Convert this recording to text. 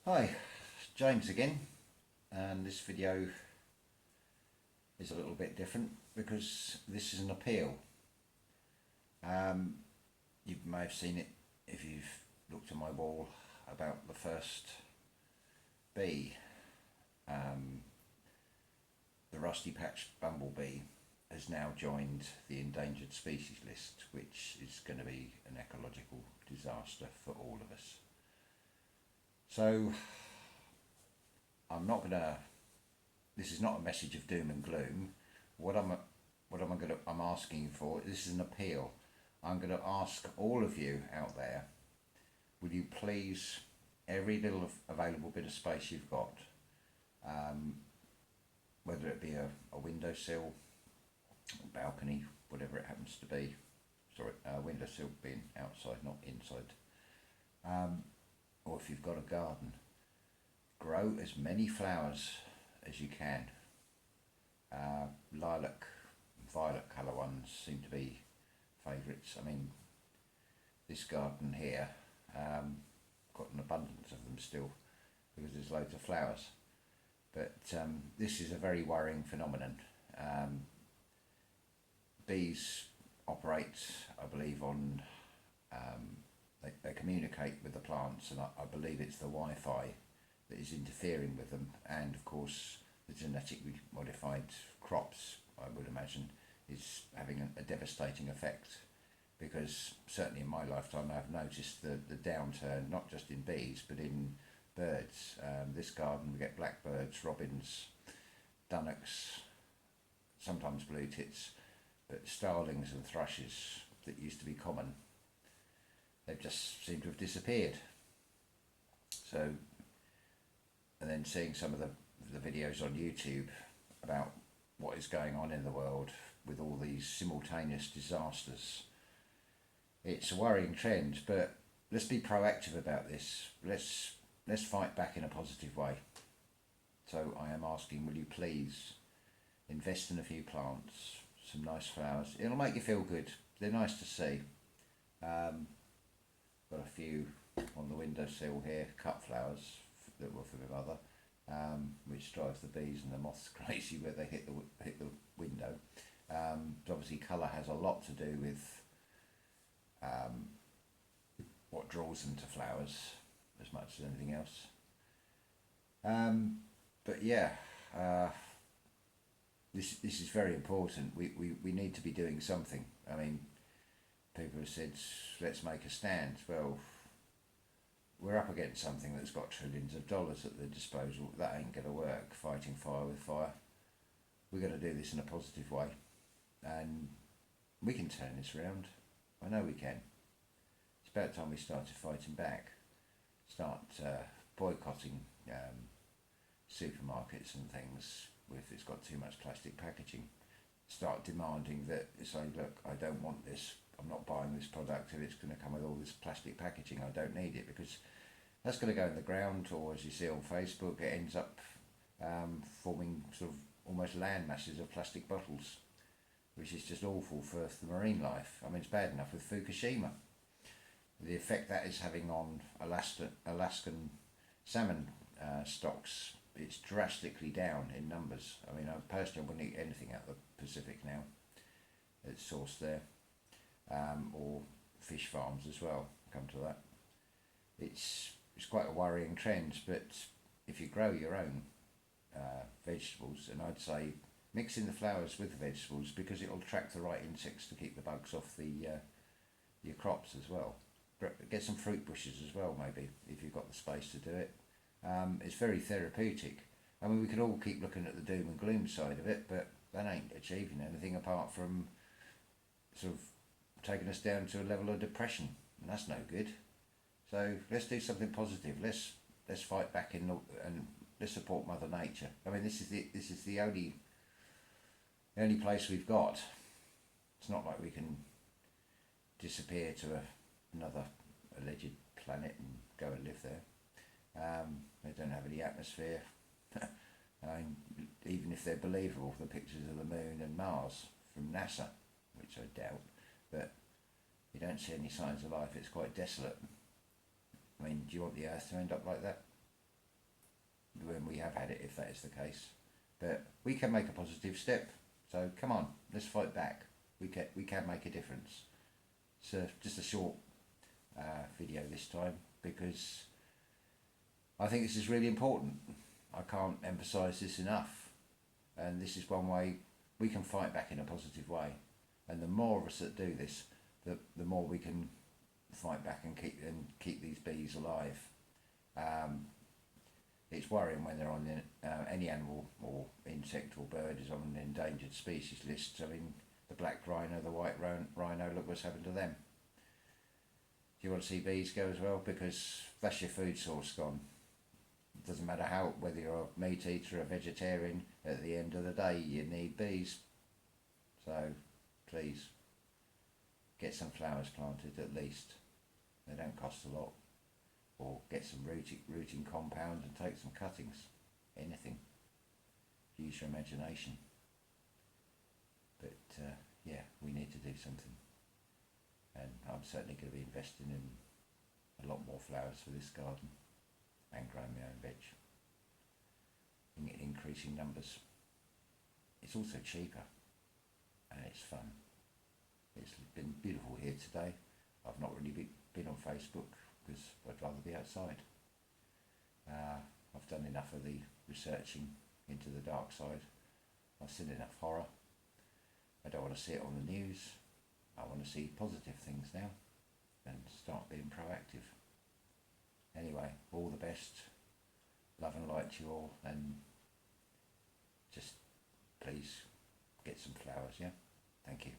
Hi, James again, and this video is a little bit different because this is an appeal. Um, you may have seen it if you've looked at my wall about the first bee. Um, the rusty-patched bumblebee has now joined the endangered species list, which is going to be an ecological disaster for all of us. So I'm not gonna. This is not a message of doom and gloom. I'm asking for. This is an appeal. I'm going to ask all of you out there. Will you please, every little available bit of space you've got, whether it be a windowsill, a balcony, whatever it happens to be. Sorry, windowsill being outside, not inside. Or if you've got a garden, grow as many flowers as you can. Lilac, violet colour ones seem to be favourites. I mean, this garden here, got an abundance of them still because there's loads of flowers. But this is a very worrying phenomenon. Bees operate, I believe, on they communicate with the plants, and I believe it's the Wi-Fi that is interfering with them, and of course the genetically modified crops, I would imagine, is having a devastating effect, because certainly in my lifetime I've noticed the downturn, not just in bees but in birds. This garden we get blackbirds, robins, dunnocks, sometimes blue tits, but starlings and thrushes that used to be common, they've just seemed to have disappeared. So, and then seeing some of the videos on YouTube about what is going on in the world with all these simultaneous disasters, it's a worrying trend. But let's be proactive about this. Let's fight back in a positive way. So I am asking, will you please invest in a few plants, some nice flowers. It'll make you feel good. They're nice to see. Got a few on the windowsill here, cut flowers that were for my mother, which drives the bees and the moths crazy where they hit the window. Obviously colour has a lot to do with what draws them to flowers as much as anything else. But yeah, this is very important. We need to be doing something. I mean, people have said, let's make a stand. Well, we're up against something that's got trillions of dollars at their disposal. That ain't going to work, fighting fire with fire. We're going to do this in a positive way, and we can turn this round. I know we can. It's about time we started fighting back. Start boycotting supermarkets and things if it's got too much plastic packaging. Start demanding that, say, look, I don't want this. I'm not buying this product if it's going to come with all this plastic packaging. I don't need it, because that's going to go in the ground, or as you see on Facebook, it ends up forming sort of almost land masses of plastic bottles, which is just awful for the marine life. I mean, it's bad enough with Fukushima. The effect that is having on Alaskan salmon stocks, it's drastically down in numbers. I mean, I personally wouldn't eat anything out of the Pacific now. It's sourced there. Or fish farms as well, come to that. It's quite a worrying trend, but if you grow your own vegetables, and I'd say mix in the flowers with the vegetables, because it'll attract the right insects to keep the bugs off your crops as well. Get some fruit bushes as well, maybe, if you've got the space to do it. It's very therapeutic. I mean, we could all keep looking at the doom and gloom side of it, but that ain't achieving anything apart from sort of taking us down to a level of depression, and that's no good. So let's do something positive. Let's fight back and let's support Mother Nature. I mean, this is the only place we've got. It's not like we can disappear to another alleged planet and go and live there. They don't have any atmosphere. I mean, even if they're believable, the pictures of the moon and Mars from NASA, which I doubt, but you don't see any signs of life. It's quite desolate. I mean, do you want the Earth to end up like that? when we have had it, if that is the case. But we can make a positive step. So come on, let's fight back. We can make a difference. So just a short video this time, because I think this is really important. I can't emphasise this enough, and this is one way we can fight back in a positive way. And the more of us that do this, the more we can fight back and keep these bees alive. It's worrying when they're on any animal or insect or bird is on an endangered species list. I mean, the black rhino, the white rhino, look what's happened to them. Do you want to see bees go as well? Because that's your food source gone. It doesn't matter whether you're a meat eater or a vegetarian, at the end of the day you need bees. So please, get some flowers planted at least. They don't cost a lot. Or get some rooting compound and take some cuttings. Anything. Use your imagination. But yeah, we need to do something. And I'm certainly going to be investing in a lot more flowers for this garden and growing my own veg. In increasing numbers. It's also cheaper and it's fun. It's been beautiful here today. I've not really been on Facebook because I'd rather be outside. I've done enough of the researching into the dark side. I've seen enough horror. I don't want to see it on the news. I want to see positive things now and start being proactive. Anyway, all the best. Love and light to you all, and just please get some flowers, yeah? Thank you.